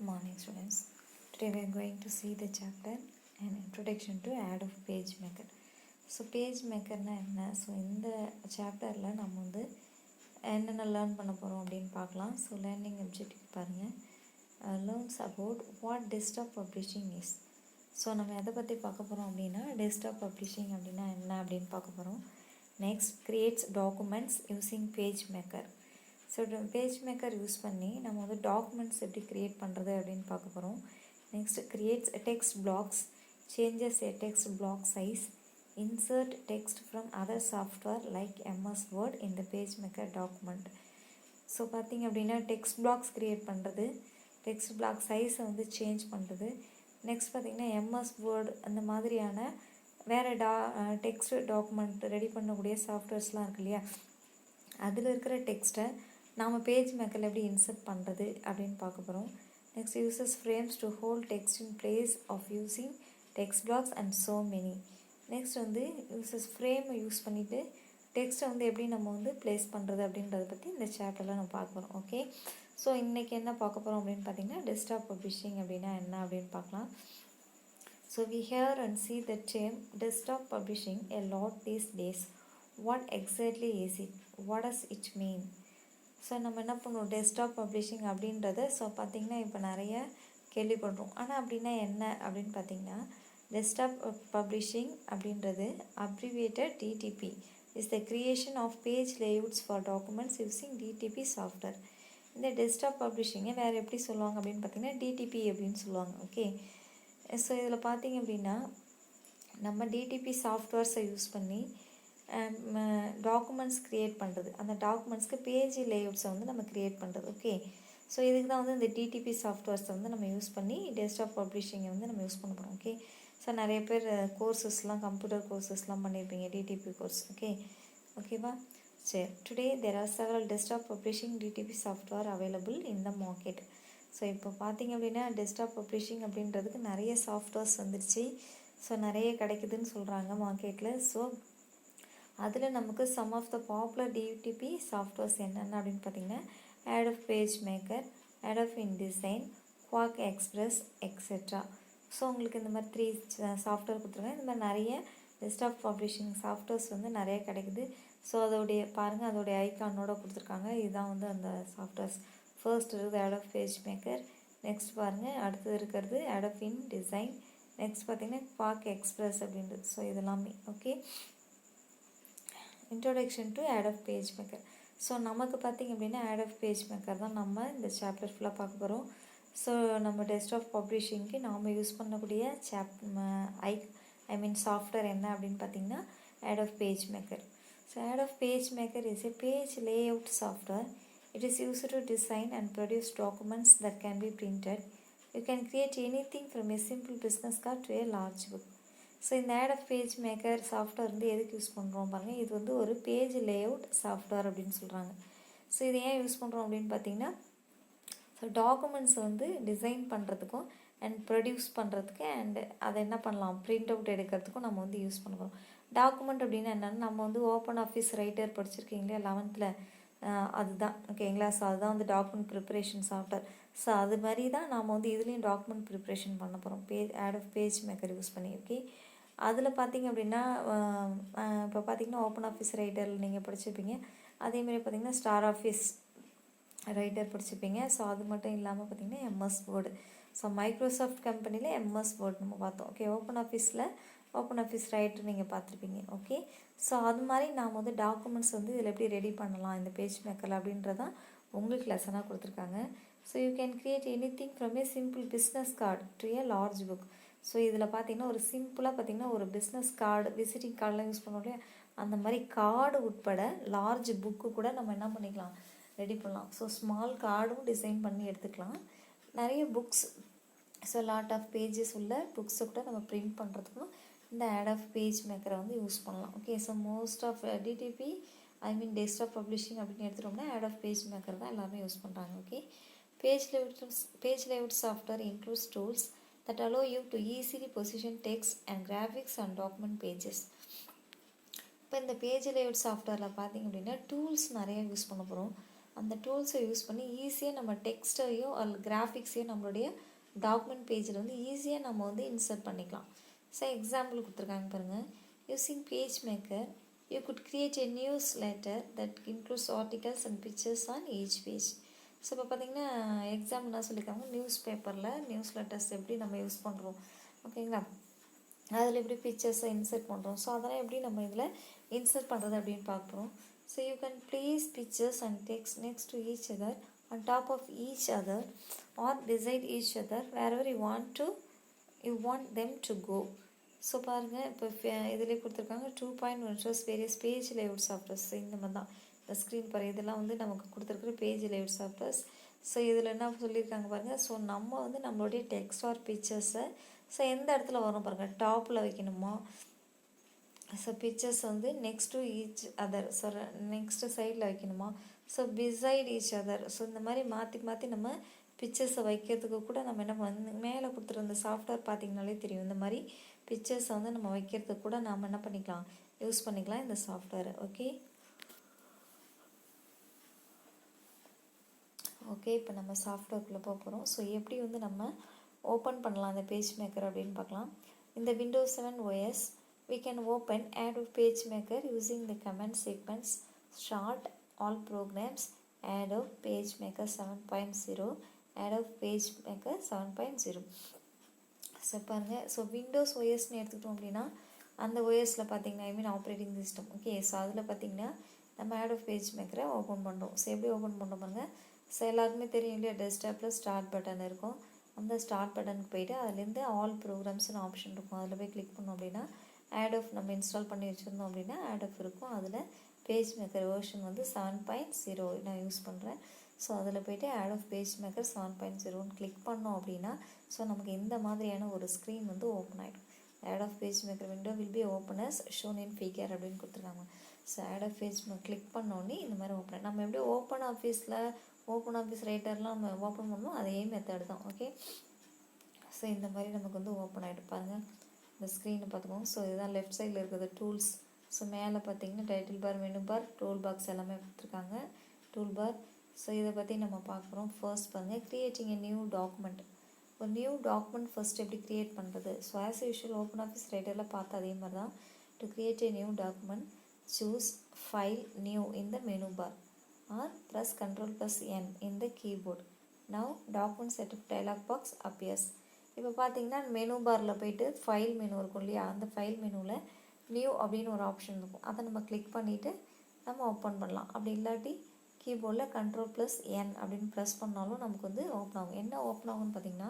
morning students. Today we are going to see the chapter an introduction to add of page maker. So page maker na enna, so இந்த chapterல நம்ம வந்து என்னென்ன learn பண்ண போகிறோம் அப்படின்னு பார்க்கலாம். ஸோ லேர்னிங் objective பாருங்கள், learns about what desktop publishing is. So நம்ம எதை பற்றி பார்க்க போகிறோம் அப்படின்னா டெஸ்க்டாப் பப்ளிஷிங் அப்படின்னா என்ன அப்படின்னு பார்க்க போகிறோம். Next creates documents using page maker. So page maker use பண்ணி நம்ம வந்து டாக்குமெண்ட்ஸ் எப்படி க்ரியேட் பண்ணுறது அப்படின்னு பார்க்க போகிறோம். Next creates text blocks, changes a text block size, insert text from other software like MS Word இந்த பேஜ் மேக்கர் டாக்குமெண்ட். ஸோ பார்த்திங்க அப்படின்னா டெக்ஸ்ட் பிளாக்ஸ் க்ரியேட் பண்ணுறது, டெக்ஸ்ட் பிளாக் சைஸை வந்து சேஞ்ச் பண்ணுறது. நெக்ஸ்ட் பார்த்திங்கன்னா MS Word அந்த மாதிரியான வேறு டெக்ஸ்ட் டாக்குமெண்ட் ரெடி பண்ணக்கூடிய சாஃப்ட்வேர்ஸ்லாம் இருக்கு இல்லையா, அதில் இருக்கிற டெக்ஸ்ட்டை நாம் பேஜ் மேக்கரில் எப்படி இன்சர்ட் பண்ணுறது அப்படின்னு பார்க்க போகிறோம். Next uses frames to hold text in place of using text blocks and so many. Next வந்து யூசஸ் ஃப்ரேமை யூஸ் பண்ணிவிட்டு டெக்ஸ்ட்டை வந்து எப்படி நம்ம வந்து ப்ளேஸ் பண்ணுறது அப்படின்றத பற்றி இந்த சாப்டரில் நம்ம பார்க்க போகிறோம். ஓகே, ஸோ இன்றைக்கி என்ன பார்க்க போகிறோம் அப்படின்னு பார்த்தீங்கன்னா டெஸ்க்டாப் பப்ளிஷிங் அப்படின்னா என்ன அப்படின்னு பார்க்கலாம். So we hear and see the term desktop publishing a lot these days. What exactly is it? What does it mean? So நம்ம என்ன பண்ணுவோம், டெஸ்க்டாப் பப்ளிஷிங் அப்படின்றத ஸோ பார்த்திங்கன்னா இப்போ நிறைய கேள்விப்படுறோம். ஆனால் அப்படின்னா என்ன அப்படின்னு பார்த்திங்கன்னா டெஸ்க்டாப் பப்ளிஷிங் அப்படின்றது abbreviated DTP is the creation of page layouts for documents using DTP software. இந்த டெஸ்க்டாப் பப்ளிஷிங்கை வேறு எப்படி சொல்லுவாங்க அப்படின்னு பார்த்திங்கன்னா DTP அப்படின்னு சொல்லுவாங்க. ஓகே, ஸோ இதில் பார்த்திங்க அப்படின்னா நம்ம DTP சாஃப்ட்வேர்ஸை யூஸ் பண்ணி டாக்குமெண்ட்ஸ் க்ரியேட் பண்ணுறது, அந்த டாக்குமெண்ட்ஸ்க்கு பேஜ் லேஅவுட்ஸை வந்து நம்ம க்ரியேட் பண்ணுறது. ஓகே, ஸோ இதுக்கு தான் வந்து இந்த DTP சாஃப்ட்வேர்ஸை வந்து நம்ம யூஸ் பண்ணி டெஸ்க்டாப் பப்ளிஷிங்கை வந்து நம்ம யூஸ் பண்ண போகிறோம். ஓகே, ஸோ நிறைய பேர் கோர்சஸ்லாம் கம்ப்யூட்டர் கோர்சஸ்லாம் பண்ணியிருப்பீங்க DTP கோர்ஸ். ஓகேவா, சரி. Today there are several desktop publishing DTP software available in the market. So இப்போ பார்த்திங்க அப்படின்னா டெஸ்க்டாப் பப்ளிஷிங் அப்படின்றதுக்கு நிறைய சாஃப்ட்வேர்ஸ் வந்துடுச்சு. ஸோ நிறைய கிடைக்குதுன்னு சொல்கிறாங்க மார்க்கெட்டில். ஸோ அதில் நமக்கு some of the popular DTP softwares என்னென்ன அப்படின்னு பார்த்திங்கன்னா Adobe page maker, Adobe InDesign, Quark Express etcetera. So உங்களுக்கு இந்த மாதிரி 3 சாஃப்ட்வேர் கொடுத்துருக்காங்க. இந்த மாதிரி நிறைய டெஸ்க்டாப் பப்ளிஷிங் சாஃப்ட்வேர்ஸ் வந்து நிறைய கிடைக்குது. ஸோ அதோடைய பாருங்கள், அதோடைய ஐக்கானோட கொடுத்துருக்காங்க. இதுதான் வந்து அந்த சாஃப்ட்வேர்ஸ். ஃபர்ஸ்ட் இருக்குது Adobe பேஜ் மேக்கர், நெக்ஸ்ட் பாருங்கள் அடுத்தது இருக்கிறது Adobe InDesign, நெக்ஸ்ட் பார்த்திங்கன்னா Quark Express அப்படின்றது. ஸோ இதெல்லாமே okay. Introduction to Adobe page maker. So நமக்கு பார்த்திங்க அப்படின்னா Adobe பேஜ் மேக்கர் தான் நம்ம இந்த சாப்டர் ஃபுல்லாக பார்க்க போகிறோம். ஸோ நம்ம டெஸ்க்டாப் பப்ளிஷிங்க்கு நாம் யூஸ் பண்ணக்கூடிய சாஃப்ட்வேர் என்ன அப்படின்னு பார்த்திங்கன்னா Adobe page maker. So Adobe page maker is a page layout software. It is used to design and produce documents that can be printed. You can create anything from a simple business card to a large book. So இந்த Adobe page maker software வந்து எதுக்கு use பண்ணுறோம் பாருங்கள். இது வந்து ஒரு page layout software அப்படின்னு சொல்கிறாங்க. ஸோ இதை ஏன் யூஸ் பண்ணுறோம் அப்படின்னு பார்த்தீங்கன்னா ஸோ டாக்குமெண்ட்ஸ் வந்து டிசைன் பண்ணுறதுக்கும் அண்ட் ப்ரொடியூஸ் பண்ணுறதுக்கு அண்ட் அதை என்ன பண்ணலாம் பிரிண்ட் அவுட் எடுக்கிறதுக்கும் நம்ம வந்து யூஸ் பண்ணுறோம். டாக்குமெண்ட் அப்படின்னா என்னென்னா நம்ம வந்து ஓப்பன் ஆஃபீஸ் ரைட்டர் படிச்சிருக்கீங்களே 11th, அதுதான் ஓகேங்களா. ஸோ அதுதான் வந்து டாக்குமெண்ட் ப்ரிப்பரேஷன் சாஃப்ட்வேர். ஸோ அது மாதிரி தான் நாம் வந்து இதுலேயும் டாக்குமெண்ட் ப்ரிப்ரேஷன் பண்ண போகிறோம் Adobe பேஜ் மேக்கர் யூஸ் பண்ணி. ஓகே, அதில் பார்த்திங்க அப்படின்னா இப்போ பார்த்திங்கன்னா ஓப்பன் ஆஃபீஸ் ரைட்டரில் நீங்கள் படிச்சிருப்பீங்க. அதேமாதிரி பார்த்திங்கன்னா ஸ்டார் ஆஃபீஸ் ரைட்டர் படிச்சிருப்பீங்க. ஸோ அது மட்டும் இல்லாமல் பார்த்திங்கன்னா MS Word. ஸோ மைக்ரோசாஃப்ட் கம்பெனியில் MS Word நம்ம பார்த்தோம். ஓகே, ஓப்பன் ஆஃபீஸ் ரைட்டர் நீங்கள் பார்த்துருப்பீங்க. ஓகே, ஸோ அது மாதிரி நாம் வந்து டாக்குமெண்ட்ஸ் வந்து இதில் எப்படி ரெடி பண்ணலாம் இந்த பேஜ் மேக்கரில் அப்படின்றதான் உங்களுக்கு லெசனாக கொடுத்துருக்காங்க. So you can create any thing from a simple business card to A large book. So இதில் பார்த்திங்கன்னா ஒரு சிம்பிளாக பார்த்திங்கன்னா ஒரு பிஸ்னஸ் கார்டு, விசிட்டிங் கார்டெலாம் யூஸ் பண்ணோம் இல்லையா, அந்த மாதிரி கார்டு உட்பட லார்ஜ் புக்கு கூட நம்ம என்ன பண்ணிக்கலாம் ரெடி பண்ணலாம். ஸோ ஸ்மால் கார்டும் டிசைன் பண்ணி எடுத்துக்கலாம். நிறைய books, so lot of pages உள்ள புக்ஸை கூட நம்ம பிரிண்ட் பண்ணுறதுக்கும் இந்த Adobe பேஜ் மேக்கரை வந்து யூஸ் பண்ணலாம். Okay, so most of DTP desktop publishing அப்படின்னு எடுத்துட்டோம்னா Adobe பேஜ் மேக்கர் தான் எல்லாமே யூஸ் பண்ணுறாங்க. Okay, page layout software includes tools that allow you to easily position text and graphics on document pages. இப்போ இந்த page layout சாஃப்ட்வேரில் பார்த்திங்க அப்படின்னா டூல்ஸ் நிறைய யூஸ் பண்ண போகிறோம். அந்த டூல்ஸை யூஸ் பண்ணி ஈஸியாக நம்ம டெக்ஸ்டையோ அல்லது கிராஃபிக்ஸையோ நம்மளுடைய டாக்குமெண்ட் பேஜில் வந்து ஈஸியாக நம்ம வந்து இன்சர்ட் பண்ணிக்கலாம். ஸோ எக்ஸாம்பிள் கொடுத்துருக்காங்க பாருங்கள். Using page maker you could create a newsletter that includes articles and pictures on each page. So இப்போ பார்த்தீங்கன்னா எக்ஸாம்பிள் என்ன சொல்லியிருக்காங்க, நியூஸ் பேப்பரில் நியூஸ் லெட்டர்ஸ் எப்படி நம்ம யூஸ் பண்ணுறோம் ஓகேங்களா, அதில் எப்படி பிக்சர்ஸை இன்சர்ட் பண்ணுறோம். ஸோ அதெல்லாம் எப்படி நம்ம இதில் இன்சர்ட் பண்ணுறது அப்படின்னு பார்க்குறோம். So you can place pictures and text next to each other on top of each other or beside each other wherever you want them to go. So பாருங்கள் இப்போ இதில் கொடுத்துருக்காங்க 2.1 shows various page layout softwares. இந்த மாதிரி தான் இந்த screen பாரு, இதெல்லாம் வந்து நமக்கு கொடுத்துருக்குற பேஜ் layout softwares. ஸோ இதில் என்ன சொல்லியிருக்காங்க பாருங்கள். ஸோ நம்ம வந்து நம்மளுடைய டெக்ஸ்ட் ஆர் பிக்சர்ஸை ஸோ எந்த இடத்துல வரும் பாருங்கள், டாப்பில் வைக்கணுமா, ஸோ பிக்சர்ஸ் வந்து next to each other, so next சைடில் வைக்கணுமா, so beside each other. So இந்த மாதிரி மாற்றி மாற்றி நம்ம பிக்சர்ஸை வைக்கிறதுக்கு கூட நம்ம என்ன பண்ண மேலே கொடுத்துருந்த சாஃப்ட்வேர் பார்த்திங்கனாலே தெரியும். இந்த மாதிரி பிக்சர்ஸை வந்து நம்ம வைக்கிறதுக்கு கூட நாம் என்ன பண்ணிக்கலாம், யூஸ் பண்ணிக்கலாம் இந்த சாஃப்ட்வேர். ஓகே இப்போ நம்ம சாஃப்ட்வேர்க்குள்ளே போக போகிறோம். ஸோ எப்படி வந்து நம்ம ஓப்பன் பண்ணலாம் அந்த பேஜ் மேக்கர் அப்படின்னு பார்க்கலாம். இந்த Windows 7 OS we can open Adobe PageMaker using the command sequence start all programs Adobe PageMaker 7.0 Adobe PageMaker 7.0. So பாருங்கள், ஸோ விண்டோஸ் ஓஎஸ்ன்னு எடுத்துக்கிட்டோம் அப்படின்னா அந்த ஓஎஸில் பார்த்தீங்கன்னா ஆப்ரேட்டிங் சிஸ்டம். ஓகே, ஸோ அதில் பார்த்தீங்கன்னா நம்ம Adobe PageMaker ஓப்பன் பண்ணுறோம். ஸோ எப்படி ஓப்பன் பண்ணுறோம் பாருங்கள். ஸோ எல்லாருக்குமே தெரியும் இல்லையா, டெஸ்க்டாப்பில் ஸ்டார்ட் பட்டன் இருக்கும். அந்த ஸ்டார்ட் பட்டனுக்கு போய்ட்டு அதுலேருந்து ஆல் ப்ரோக்ராம்ஸ்னு ஆப்ஷன் இருக்கும். அதில் போய் கிளிக் பண்ணோம் அப்படின்னா Adobe நம்ம இன்ஸ்டால் பண்ணி வச்சுருந்தோம் அப்படின்னா Adobe இருக்கும். அதில் PageMaker வெர்ஷன் வந்து 7.0 நான் யூஸ் பண்ணுறேன். ஸோ அதில் போய்ட்டு Adobe PageMaker 7.0ன்னு கிளிக் பண்ணோம் அப்படின்னா ஸோ நமக்கு இந்த மாதிரியான ஒரு ஸ்க்ரீன் வந்து ஓப்பன் ஆகிடும். Adobe PageMaker window will be open as shown in figure அப்படின்னு கொடுத்துருக்காங்க. ஸோ Adobe PageMaker கிளிக் பண்ணோன்னே இந்த மாதிரி ஓப்பன். நம்ம எப்படி ஓப்பன் ஆஃபீஸ் ரைட்டர்லாம் நம்ம ஓப்பன் பண்ணோம் அதே மெத்தட் தான். ஓகே, ஸோ இந்த மாதிரி நமக்கு வந்து ஓப்பன் ஆகிட்டு பாருங்கள். இந்த ஸ்க்ரீனை பார்த்துக்கோங்க. ஸோ இதுதான் லெஃப்ட் சைடில் இருக்கிறது டூல்ஸ். ஸோ மேலே பார்த்தீங்கன்னா title bar, menu bar, tool box எல்லாமே கொடுத்துருக்காங்க. Tool bar. ஸோ இதை பற்றி நம்ம பார்க்குறோம். ஃபர்ஸ்ட் பாருங்கள், க்ரியேட்டிங் எ நியூ டாக்குமெண்ட். ஒரு நியூ டாக்குமெண்ட் ஃபர்ஸ்ட் எப்படி க்ரியேட் பண்ணுறது. So as usual open office ரைட்டரில் பார்த்து அதே மாதிரி தான். To create a new document choose file new in the menu bar or press Ctrl+N in the keyboard. Now document setup dialog box appears. இப்போ பார்த்தீங்கன்னா menu பாரில் போய்ட்டு ஃபைல் மெனு இருக்கும் இல்லையா, அந்த ஃபைல் மெனுவில் நியூ அப்படின்னு ஒரு ஆப்ஷன் இருக்கும். அதை நம்ம கிளிக் பண்ணிவிட்டு நம்ம ஓப்பன் பண்ணலாம். அப்படி இல்லாட்டி கீபோர்டில் Ctrl+N அப்படின்னு ப்ரெஸ் பண்ணாலும் நமக்கு வந்து ஓப்பன் ஆகும். என்ன ஓப்பன் ஆகும்னு பார்த்தீங்கன்னா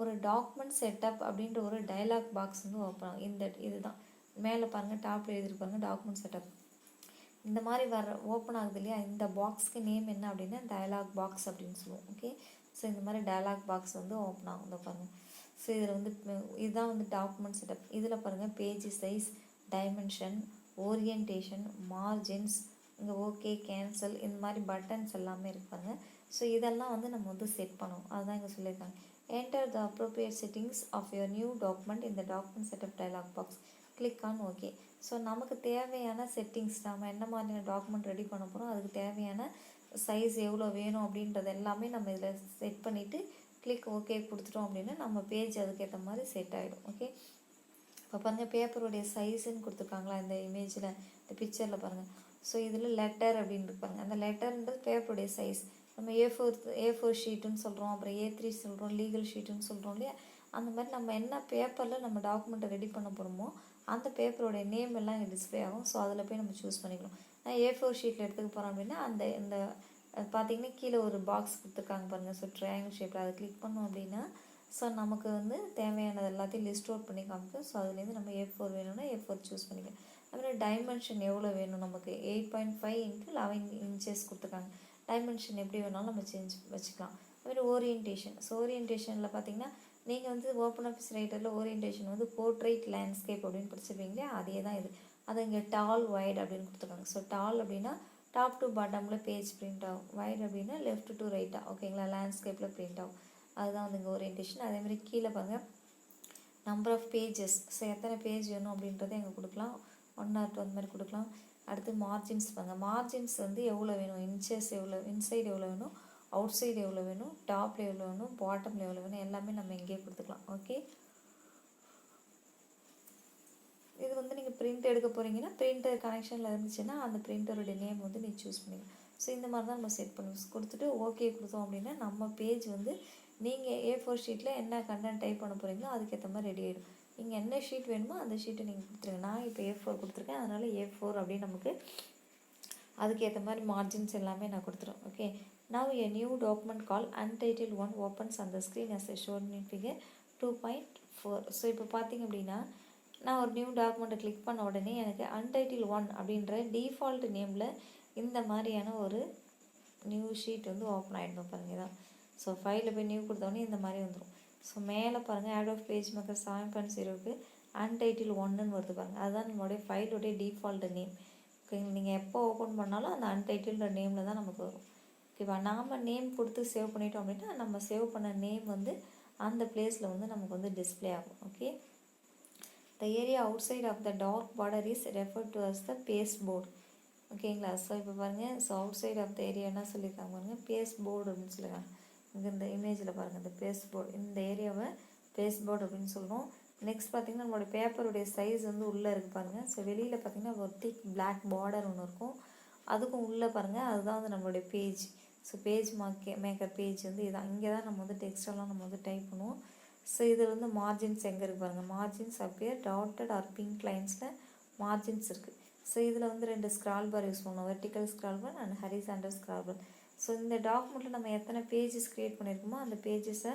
ஒரு டாக்குமெண்ட் செட்டப் அப்படின்ற ஒரு டயலாக் பாக்ஸ் வந்து ஓப்பன் ஆகும். இதுதான் மேலே பாருங்கள், டாப்பில் எழுதிருப்பாங்க டாக்குமெண்ட் செட்டப். இந்த மாதிரி ஓப்பன் ஆகுது இல்லையா, இந்த பாக்ஸ்க்கு நேம் என்ன அப்படின்னா டயலாக் பாக்ஸ் அப்படின்னு சொல்லுவோம். ஓகே, ஸோ இந்த மாதிரி டயலாக் பாக்ஸ் வந்து ஓப்பன் ஆகும். இந்த பாருங்கள். ஸோ இதில் வந்து இதுதான் வந்து டாக்குமெண்ட் செட்டப். இதில் பாருங்கள் page size, dimension, orientation, margins, இங்கே ஓகே, கேன்சல், இந்த மாதிரி பட்டன்ஸ் எல்லாமே இருப்பாங்க. ஸோ இதெல்லாம் வந்து நம்ம வந்து செட் பண்ணுவோம். அதுதான் இங்கே சொல்லியிருக்காங்க. Enter the appropriate settings of your new document இந்த document setup dialog box. Click on okay. So நமக்கு தேவையான செட்டிங்ஸ், நம்ம என்ன மாதிரியான டாக்குமெண்ட் ரெடி பண்ண போகிறோம், அதுக்கு தேவையான சைஸ் எவ்வளோ வேணும் அப்படின்றது எல்லாமே நம்ம இதில் செட் பண்ணிவிட்டு கிளிக் ஓகே கொடுத்துட்டோம் அப்படின்னா நம்ம பேஜ் அதுக்கேற்ற மாதிரி செட் ஆகிடும். ஓகே, இப்போ பாருங்கள் பேப்பருடைய சைஸுன்னு கொடுத்துருக்காங்களா இந்த இமேஜில், இந்த பிக்சரில் பாருங்கள். ஸோ இதில் லெட்டர் அப்படின்னு இருப்பாங்க. அந்த லெட்டர்ன்றது பேப்பருடைய சைஸ். நம்ம A4 ஷீட்டுன்னு சொல்கிறோம், அப்புறம் A3 சொல்கிறோம், லீகல் ஷீட்டுன்னு சொல்கிறோம் இல்லையா. அந்த மாதிரி நம்ம என்ன பேப்பரில் நம்ம டாக்குமெண்ட்டை ரெடி பண்ண போகிறோமோ அந்த பேப்பரோடைய நேம் எல்லாம் இங்கே டிஸ்பிளே ஆகும். ஸோ அதில் போய் நம்ம சூஸ் பண்ணிக்கலாம். நான் A4 ஷீட்டில் எடுத்துக்க போகிறோம் அப்படின்னா இந்த பார்த்திங்கன்னா கீழே ஒரு பாக்ஸ் கொடுத்துருக்காங்க பாருங்கள். ஸோ ட்ரையாங்கிள் ஷேப்பில் அதை கிளிக் பண்ணோம் அப்படின்னா ஸோ நமக்கு வந்து தேவையானது எல்லாத்தையும் லிஸ்ட் அவுட் பண்ணி காமிக்கும். ஸோ அதுலேருந்து நம்ம A4 வேணும்னா A4 சூஸ் பண்ணிக்கலாம். அதுமாதிரி டைமென்ஷன் எவ்வளோ வேணும் நமக்கு 8.5 × 11 inches கொடுத்துருக்காங்க. டைமென்ஷன் எப்படி வேணாலும் நம்ம சேஞ்ச் வச்சுக்கலாம். அதுமாதிரி ஓரியன்டேஷன். ஸோ ஓரியன்டேஷனில் பார்த்திங்கன்னா நீங்கள் வந்து ஓப்பன் ஆஃபீஸ் ரைட்டரில் ஓரியன்டேஷன் வந்து போர்ட்ரைட் லேண்ட்ஸ்கேப் அப்படின்னு படிச்சிருப்பீங்களே, அதே தான் இது. அதை இங்கே டால் வைட் அப்படின்னு கொடுத்துருக்காங்க. ஸோ டால் அப்படின்னா டாப் டு பாட்டமில் பேஜ் பிரிண்ட் ஆகும். வைட் அப்படின்னா லெஃப்ட் டு ரைட்டாக ஓகேங்களா, லேண்ட்ஸ்கேப்பில் பிரிண்ட் ஆகும். அதுதான் வந்து இங்கே ஓரியன்டேஷன். அதேமாதிரி கீழே பாருங்கள் நம்பர் ஆஃப் பேஜஸ். ஸோ எத்தனை பேஜ் வேணும் அப்படின்றத இங்கே கொடுக்கலாம். 1 or 2 அந்த மாதிரி கொடுக்கலாம். அடுத்து மார்ஜின்ஸ் பாருங்கள். மார்ஜின்ஸ் வந்து எவ்வளோ வேணும், இன்ச்சஸ் எவ்வளோ, இன்சைடு எவ்வளோ வேணும், அவுட் சைடு எவ்வளோ வேணும், டாப்பில் எவ்வளோ வேணும், பாட்டமில் எவ்வளோ வேணும், எல்லாமே நம்ம இங்கேயே கொடுத்துக்கலாம். ஓகே, இது வந்து நீங்கள் பிரிண்ட் எடுக்க போகிறீங்கன்னா பிரிண்டர் கனெக்ஷனில் இருந்துச்சுன்னா அந்த பிரிண்டருடைய நேம் வந்து நீங்கள் சூஸ் பண்ணிக்கலாம். ஸோ இந்த மாதிரி தான் நம்ம செட் பண்ணி கொடுத்துட்டு ஓகே கொடுத்தோம் அப்படின்னா நம்ம பேஜ் வந்து நீங்கள் A4 ஷீட்டில் என்ன கண்டென்ட் டைப் பண்ண போகிறீங்களோ அதுக்கேற்ற மாதிரி ரெடி ஆகிடும். நீங்கள் என்ன ஷீட் வேணுமோ அந்த ஷீட்டை நீங்கள் கொடுத்துருங்க. நான் இப்போ A4 கொடுத்துருக்கேன், அதனால் A4 அப்படின்னு நமக்கு அதுக்கேற்ற மாதிரி மார்ஜின்ஸ் எல்லாமே நான் கொடுத்துருவேன். Okay, now a new document called untitled 1 opens on the screen as shown in figure 2.4. So இப்போ பார்த்தீங்க அப்படின்னா நான் ஒரு நியூ டாக்குமெண்ட்டை கிளிக் பண்ண உடனே எனக்கு untitled 1 அப்படின்ற டிஃபால்ட் நேமில் இந்த மாதிரியான ஒரு நியூ ஷீட் வந்து ஓப்பன் ஆகிடும் பாருங்கள் தான். ஸோ ஃபைலில் போய் நியூ கொடுத்தோடனே இந்த மாதிரி வந்துடும். ஸோ மேலே பாருங்கள் ஆட் ஆஃப் பேஜ் மேக்கர் 7.0க்கு untitled 1ன்னு வருது பாருங்கள். அதுதான் நம்மளுடைய ஃபைலுடைய டிஃபால்ட் நேம். ஓகேங்க, நீங்கள் எப்போ ஓப்பன் பண்ணாலும் அந்த untitled நேமில் தான் நமக்கு வரும். ஓகேவா, நாம் நேம் கொடுத்து சேவ் பண்ணிட்டோம் அப்படின்னா நம்ம சேவ் பண்ண நேம் வந்து அந்த பிளேஸில் வந்து நமக்கு வந்து டிஸ்பிளே ஆகும். Okay, the area outside of the dark border is referred to as the pasteboard. ஓகேங்களா, ஸோ இப்போ பாருங்கள், so outside of the area என்ன சொல்லியிருக்காங்க பாருங்கள், பேஸ்போர்டு அப்படின்னு சொல்லியிருக்காங்க. இங்கே இந்த இமேஜில் பாருங்கள், இந்த பேஸ்போர்டு, இந்த ஏரியாவை பேஸ்போர்டு அப்படின்னு சொல்கிறோம். நெக்ஸ்ட் பார்த்திங்கன்னா நம்மளோட பேப்பருடைய சைஸ் வந்து உள்ளே இருக்குது பாருங்கள். ஸோ வெளியில் பார்த்திங்கன்னா ஒரு திக் பிளாக் பார்டர் ஒன்று இருக்கும், அதுக்கும் உள்ளே பாருங்கள், அதுதான் வந்து நம்மளுடைய page. So page maker page வந்து இதான். இங்கே தான் நம்ம வந்து டெக்ஸ்டெல்லாம் நம்ம வந்து டைப் பண்ணுவோம். ஸோ இதில் வந்து மார்ஜின்ஸ் எங்கே இருக்குது பாருங்கள், margins appear dotted or pink லைன்ஸில் மார்ஜின்ஸ் இருக்குது. ஸோ இதில் வந்து 2 ஸ்க்ரால் பார் யூஸ் பண்ணுவோம், vertical scroll bar and horizontal scroll bar. So இந்த டாக்குமெண்ட்டில் நம்ம எத்தனை பேஜஸ் க்ரியேட் பண்ணியிருக்கோமோ அந்த பேஜஸை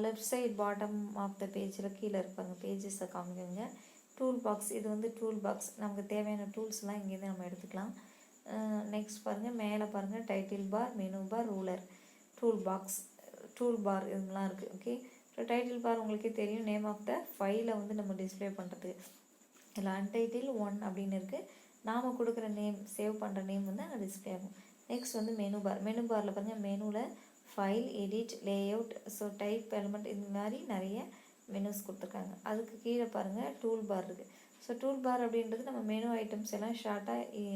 left side bottom of the பேஜில் கீழே இருப்பாங்க பேஜஸை காமிக்குங்க. டூல் பாக்ஸ், இது வந்து டூல் பாக்ஸ், நமக்கு தேவையான டூல்ஸ்லாம் இங்கேருந்து நம்ம எடுத்துக்கலாம். நெக்ஸ்ட் பாருங்கள், மேலே பாருங்கள் title bar, menu bar, ruler, tool box, tool bar இதெல்லாம் இருக்குது. ஓகே, ஸோ டைட்டில் பார் உங்களுக்கே தெரியும், நேம் ஆஃப் த ஃபைலை வந்து நம்ம டிஸ்பிளே பண்ணுறதுக்கு. இதில் untitled 1 அப்படின்னு இருக்குது, நாம் கொடுக்குற நேம் சேவ் பண்ணுற நேம் வந்து அங்கே டிஸ்பிளே ஆகும். நெக்ஸ்ட் வந்து மெனு பார், மெனு பாரில் பாருங்கள், மெனுவில் file, edit, layout, so type element, இந்த மாதிரி நிறைய மெனுஸ் கொடுத்துருக்காங்க. அதுக்கு கீழே பாருங்கள் டூல் பார் இருக்குது. ஸோ டூல் பார் அப்படின்றது நம்ம மெனு ஐட்டம்ஸ் எல்லாம் ஷார்ட்டாக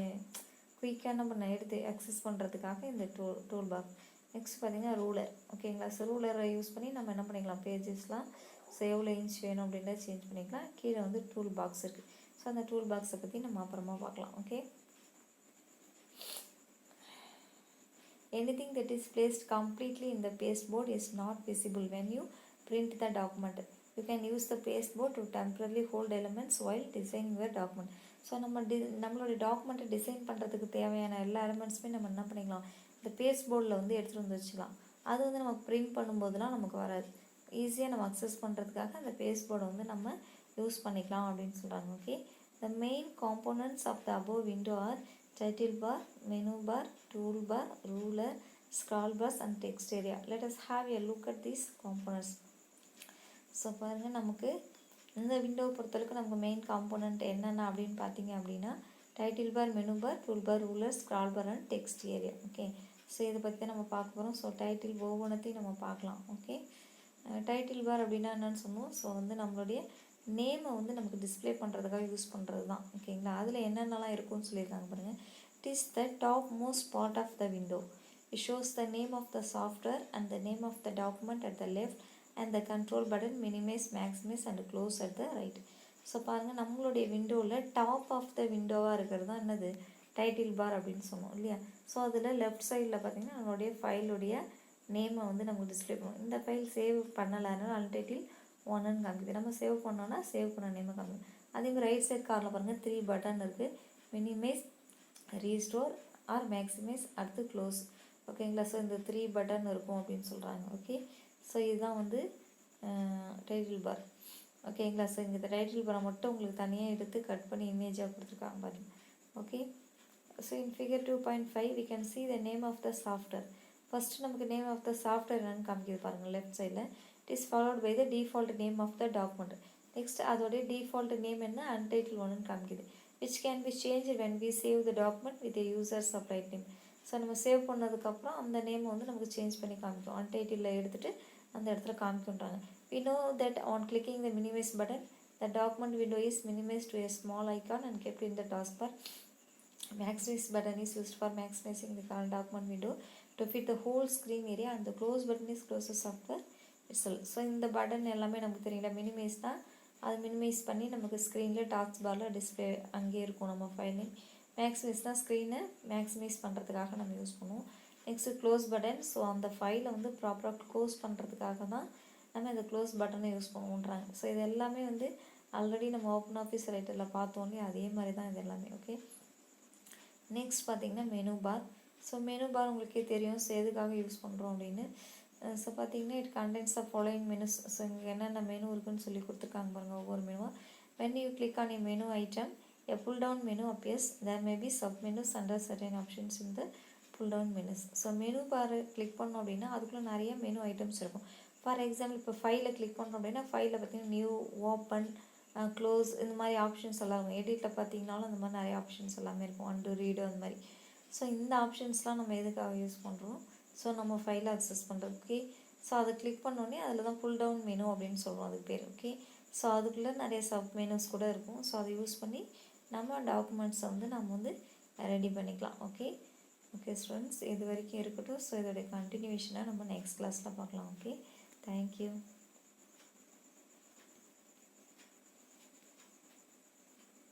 குயிக்காக நம்ம எடுத்து அக்சஸ் பண்ணுறதுக்காக இந்த டூல் பார். நெக்ஸ்ட் பார்த்திங்கன்னா ரூலர். ஓகேங்களா, ஸோ ரூலரை யூஸ் பண்ணி நம்ம என்ன பண்ணிக்கலாம், பேஜஸ்லாம் ஸோ எவ்வளோ இன்ச் வேணும் அப்படின்றத சேஞ்ச் பண்ணிக்கலாம். கீழே வந்து டூல் பாக்ஸ் இருக்குது. ஸோ அந்த டூல் பாக்ஸை பற்றி நம்ம அப்புறமா பார்க்கலாம். Okay, anything that is placed completely in the pasteboard is not visible when you print the document. You can use the pasteboard to temporarily hold elements while designing your document. So நம்மளோட டாக்குமெண்ட்டை design பண்ணுறதுக்கு தேவையான எல்லா எலிமெண்ட்ஸுமே நம்ம என்ன பண்ணிக்கலாம், இந்த பேஸ்போர்டில் வந்து எடுத்துகிட்டு வந்து வச்சுக்கலாம். அது வந்து நம்ம பிரிண்ட் பண்ணும்போதெல்லாம் நமக்கு வராது, ஈஸியாக நம்ம அக்சஸ் பண்ணுறதுக்காக அந்த பேஸ்போர்டை வந்து நம்ம யூஸ் பண்ணிக்கலாம் அப்படின்னு சொல்கிறாங்க. Okay, the main components of the above window are title bar, menu bar, tool bar, ruler, scroll bars and text area. Let us have a look at these components. So பாருங்கள், நமக்கு இந்த விண்டோவை பொறுத்தளவுக்கு நமக்கு main component என்னென்ன அப்படின்னு பார்த்தீங்க அப்படின்னா title bar, menu bar, tool bar, ruler, scroll bar and text area. Okay, so இதை பற்றி நம்ம பார்க்க போகிறோம். ஸோ டைட்டில் ஒவ்வொன்றத்தையும் நம்ம பார்க்கலாம். ஓகே, டைட்டில் பார் அப்படின்னா என்னென்னு சொன்னோம், ஸோ வந்து நம்மளுடைய நேமை வந்து நமக்கு டிஸ்பிளே பண்ணுறதுக்காக யூஸ் பண்ணுறது தான். ஓகேங்களா, அதில் என்னென்னலாம் இருக்குன்னு சொல்லியிருக்காங்க பாருங்கள். It is the top most part of the window. It shows the name of the software and the name of the document at the left and the control button minimise, maximise and close at the right. So பாருங்கள், நம்மளுடைய விண்டோவில் top of the விண்டோவாக இருக்கிறது தான் என்னது, title bar அப்படின்னு சொன்னோம் இல்லையா. So அதில் லெஃப்ட் சைடில் பார்த்திங்கன்னா நம்மளுடைய ஃபைலுடைய நேமை வந்து நமக்கு டிஸ்பிளே பண்ணுவோம். இந்த ஃபைல் சேவ் பண்ணலைன்னா untitled 1ன்னு காமிக்குது, நம்ம சேவ் பண்ணோன்னா சேவ் பண்ண நேமை காமிக்கும். அதேமாதிரி ரைட் சைட் காரில் பாருங்கள் 3 பட்டன் இருக்குது, மினிமைஸ், ரீஸ்டோர் ஆர் மேக்ஸிமைஸ், அடுத்து க்ளோஸ். ஓகேங்களா, ஸோ இந்த 3 பட்டன் இருக்கும் அப்படின்னு சொல்கிறாங்க. ஓகே, ஸோ இதுதான் வந்து டைட்டில் பார். ஓகேங்களா, ஸோ இந்த டைட்டில் பாரை மட்டும் உங்களுக்கு தனியாக எடுத்து கட் பண்ணி இமேஜாக கொடுத்துருக்காங்க பாருங்க. Okay, so in figure 2.5 we can see the name of the software. First நமக்கு நேம் ஆஃப் த சாஃப்ட்வேர் என்னன்னு காமிக்குது பாருங்கள் லெஃப்ட் சைடில். It is followed by the default name of the document. Next அதோடைய டிஃபால்ட் நேம் என்ன, untitled 1ன்னு காமிக்குது. which can be changed when we save the document with a user's applied name. So நம்ம save பண்ணதுக்கப்புறம் அந்த name வந்து நமக்கு change பண்ணி காமிக்கும், untitled எடுத்துகிட்டு அந்த இடத்துல காமிக்கின்றாங்க. we know that on clicking the minimize button the document window is minimized to a small icon and kept in the taskbar. Maximize button is used for maximizing the current document window to fit the whole screen area, and the close button is closes software itself. So இந்த button எல்லாமே நமக்கு தெரியல, minimise தான். அது minimise பண்ணி நமக்கு ஸ்க்ரீனில் task பாரில் டிஸ்பிளே அங்கேயே இருக்கும் நம்ம ஃபைல் நேம். மேக்ஸிமைஸ் தான் ஸ்க்ரீனை மேக்ஸிமைஸ் பண்ணுறதுக்காக நம்ம யூஸ் பண்ணுவோம். Next close button. ஸோ அந்த ஃபைலை வந்து ப்ராப்பராக க்ளோஸ் பண்ணுறதுக்காக தான் நம்ம இந்த க்ளோஸ் பட்டனை யூஸ் பண்ணுவோன்றாங்க. ஸோ இது எல்லாமே வந்து ஆல்ரெடி நம்ம ஓப்பன் ஆஃபீஸ் ரைட்டரில் பார்த்தோன்னே அதே மாதிரி தான் இது எல்லாமே. ஓகே, நெக்ஸ்ட் பார்த்திங்கன்னா menu bar. So menu bar உங்களுக்கே தெரியும், ஸோ எதுக்காக யூஸ் பண்ணுறோம் அப்படின்னு. ஸோ பார்த்திங்கன்னா it contents of following menus. So இங்கே என்னென்ன மெனு இருக்குன்னு சொல்லி கொடுத்துருக்காங்க பாருங்கள் ஒவ்வொரு மெனுவாக. when you click on a menu item, a pull down menu appears. There may be sub menus under certain options in the pull down menus. So menu bar click பண்ணோம் அப்படின்னா அதுக்குள்ளே நிறைய மெனு ஐட்டம்ஸ் இருக்கும். For example இப்போ ஃபைலை click பண்ணோம் அப்படின்னா ஃபைலில் பார்த்திங்கன்னா நியூ, ஓப்பன், க்ளோஸ் இந்த மாதிரி ஆப்ஷன்ஸ் எல்லாம் இருக்கும். எடிட்டில் பார்த்திங்கனாலும் அந்த மாதிரி நிறைய ஆப்ஷன்ஸ் எல்லாமே இருக்கும், அண்டு ரீடு அந்த மாதிரி. ஸோ இந்த ஆப்ஷன்ஸ்லாம் நம்ம எதுக்காக யூஸ் பண்ணுறோம்? ஸோ நம்ம ஃபைலை அக்சஸ் பண்ணுறது. ஓகே, ஸோ அதை கிளிக் பண்ணோடனே அதில் தான் புல் டவுன் மெனு அப்படின்னு சொல்லுவோம் அதுக்கு பேர். ஓகே, ஸோ அதுக்குள்ளே நிறைய சப் மெனுஸ் கூட இருக்கும். ஸோ அதை யூஸ் பண்ணி நம்ம டாக்குமெண்ட்ஸை வந்து நம்ம வந்து ரெடி பண்ணிக்கலாம். ஓகே ஓகே ஸ்டூடெண்ட்ஸ், இது வரைக்கும் இருக்கட்டும். ஸோ இதோடைய கண்டினியூஷனை நம்ம நெக்ஸ்ட் கிளாஸில் பார்க்கலாம். Okay, thank you.